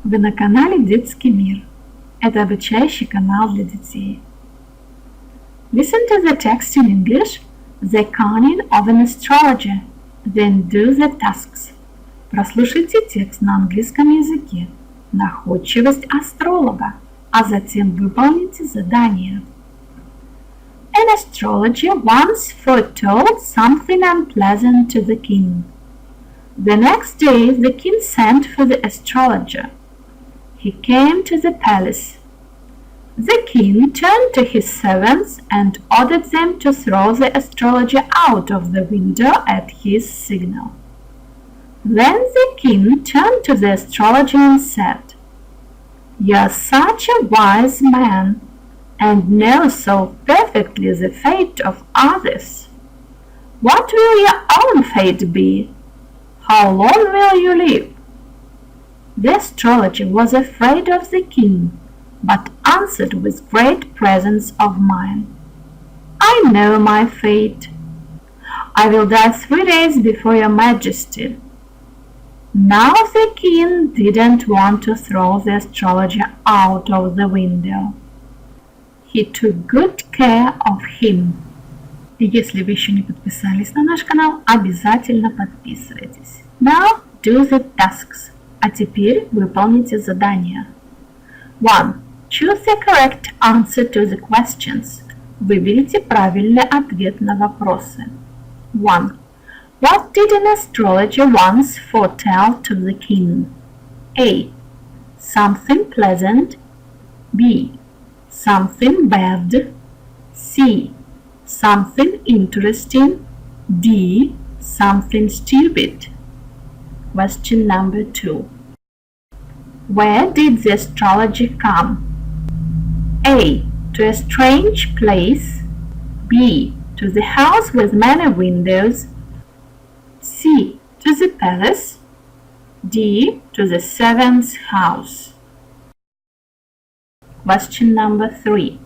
Вы на канале «Детский мир». Это обучающий канал для детей. Listen to the text in English, the cunning of an astrologer, then do the tasks. Прослушайте текст на английском языке, находчивость астролога, а затем выполните задание. An astrologer once foretold something unpleasant to the king. The next day the king sent for the astrologer. He came to the palace. The king turned to his servants and ordered them to throw the astrologer out of the window at his signal. Then the king turned to the astrologer and said, "You are such a wise man and know so perfectly the fate of others. What will your own fate be? How long will you live?" The astrologer was afraid of the king, but answered with great presence of mind, "I know my fate. I will die 3 days before your majesty." Now the king didn't want to throw the astrologer out of the window. He took good care of him. И если вы еще не подписались на наш канал, обязательно подписывайтесь. Now do the tasks. А теперь выполните задания. 1. Choose the correct answer to the questions. Выберите правильный ответ на вопросы. 1. What did an astrologer once foretell to the king? A. Something pleasant. B. Something bad. C. Something interesting. D. Something stupid. Question number 2. Where did the astrologer come? A. To a strange place. B. To the house with many windows. C. To the palace. D. To the servant's house. Question number 3.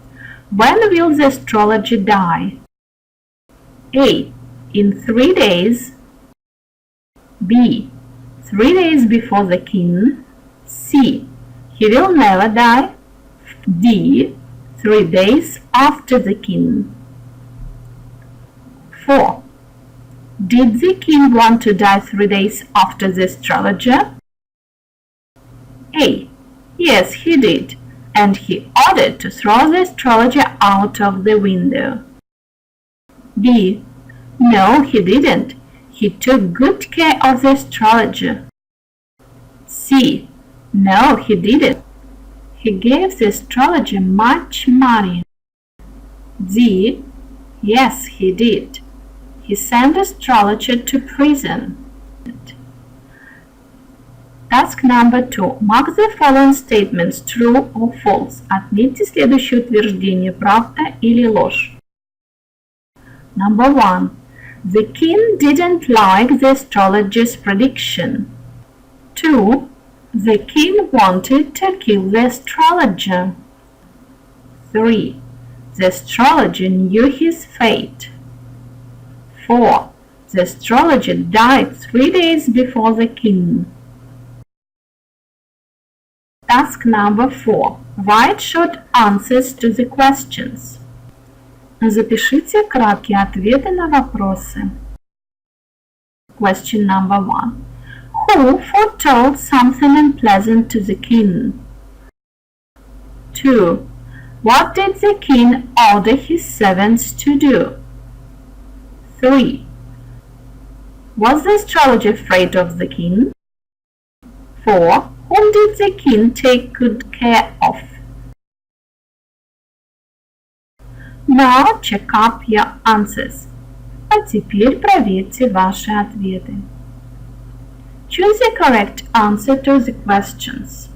When will the astrologer die? A. In 3 days. B. 3 days before the king. C. He will never die. D. 3 days after the king. 4. Did the king want to die 3 days after the astrologer? A. Yes, he did, and he ordered to throw the astrologer out of the window. B. No, he didn't. He took good care of the astrologer. C. No, he didn't. He gave the astrologer much money. D. Yes, he did. He sent the astrologer to prison. Task number 2. Mark the following statements true or false. Отметьте следующее утверждение, правда или ложь. Number 1. The king didn't like the astrologer's prediction. 2. The king wanted to kill the astrologer. 3. The astrologer knew his fate. 4. The astrologer died 3 days before the king. Task number 4. Write short answers to the questions. Запишите краткие ответы на вопросы. Question number 1. Who foretold something unpleasant to the king? 2. What did the king order his servants to do? 3. Was the astrologer afraid of the king? 4. Whom did the king take good care of? Now check up your answers. А теперь проверьте ваши ответы. Choose the correct answer to the questions.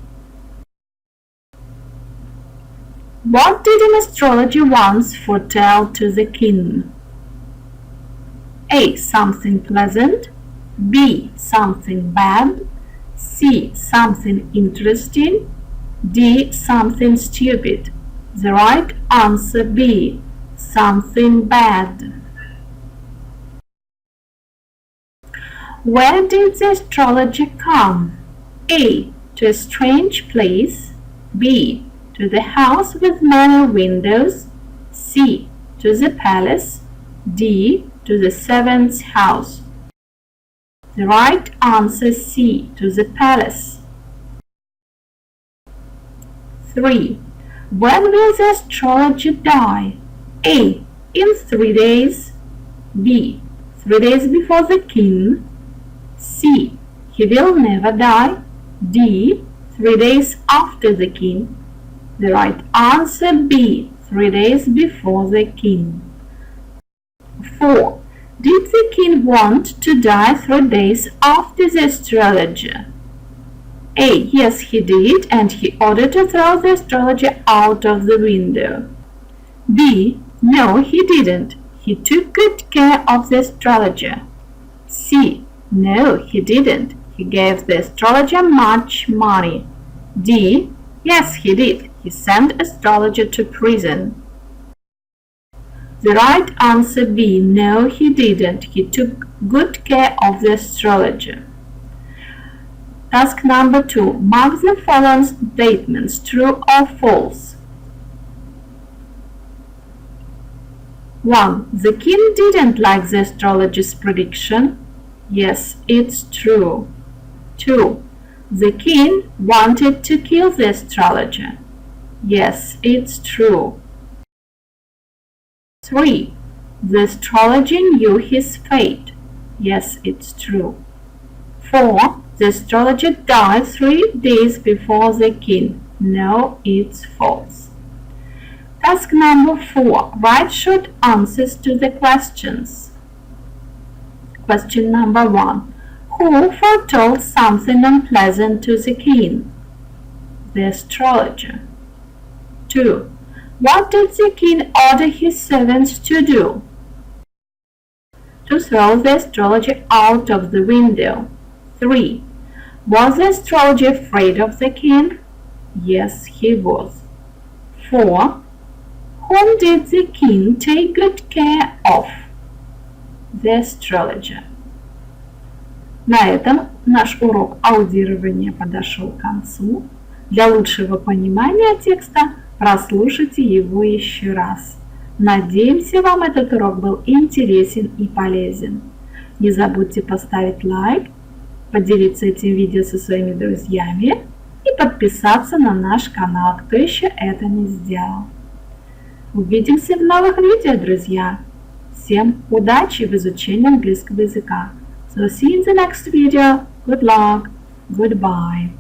What did an astrologer once foretell to the king? A. Something pleasant. B. Something bad. C. Something interesting. D. Something stupid. The right answer B. Something bad. Where did the astrologer come? A. to a strange place. B. To the house with many windows. C. To the palace. D. To the seventh house. The right answer is C. To the palace. 3. When will the astrologer die? A. In 3 days. B. 3 days before the king. C. He will never die. D. 3 days after the king. The right answer B. 3 days before the king. 4. Did the king want to die 3 days after the astrologer? A. Yes, he did, and he ordered to throw the astrologer out of the window. B. No, he didn't. He took good care of the astrologer. C. No, he didn't. He gave the astrologer much money. D. Yes, he did. He sent astrologer to prison. The right answer B. No, he didn't. He took good care of the astrologer. Task number 2. Mark the following statements true or false. 1. The king didn't like the astrologer's prediction. Yes, it's true. 2. The king wanted to kill the astrologer. Yes, it's true. 3. The astrologer knew his fate. Yes, it's true. 4. The astrologer died 3 days before the king. No, it's false. Task number 4. Write short answers to the questions. Question number 1. Who foretold something unpleasant to the king? The astrologer. 2. What did the king order his servants to do? To throw the astrologer out of the window. 3. Was the astrologer afraid of the king? Yes, he was. 4. Whom did the king take good care of? The astrologer. На этом наш урок аудирования подошел к концу. Для лучшего понимания текста прослушайте его еще раз. Надеемся, вам этот урок был интересен и полезен. Не забудьте поставить лайк, поделиться этим видео со своими друзьями и подписаться на наш канал, кто еще это не сделал. Увидимся в новых видео, друзья! Всем удачи в изучении английского языка! So see you in the next video. Good luck. Goodbye.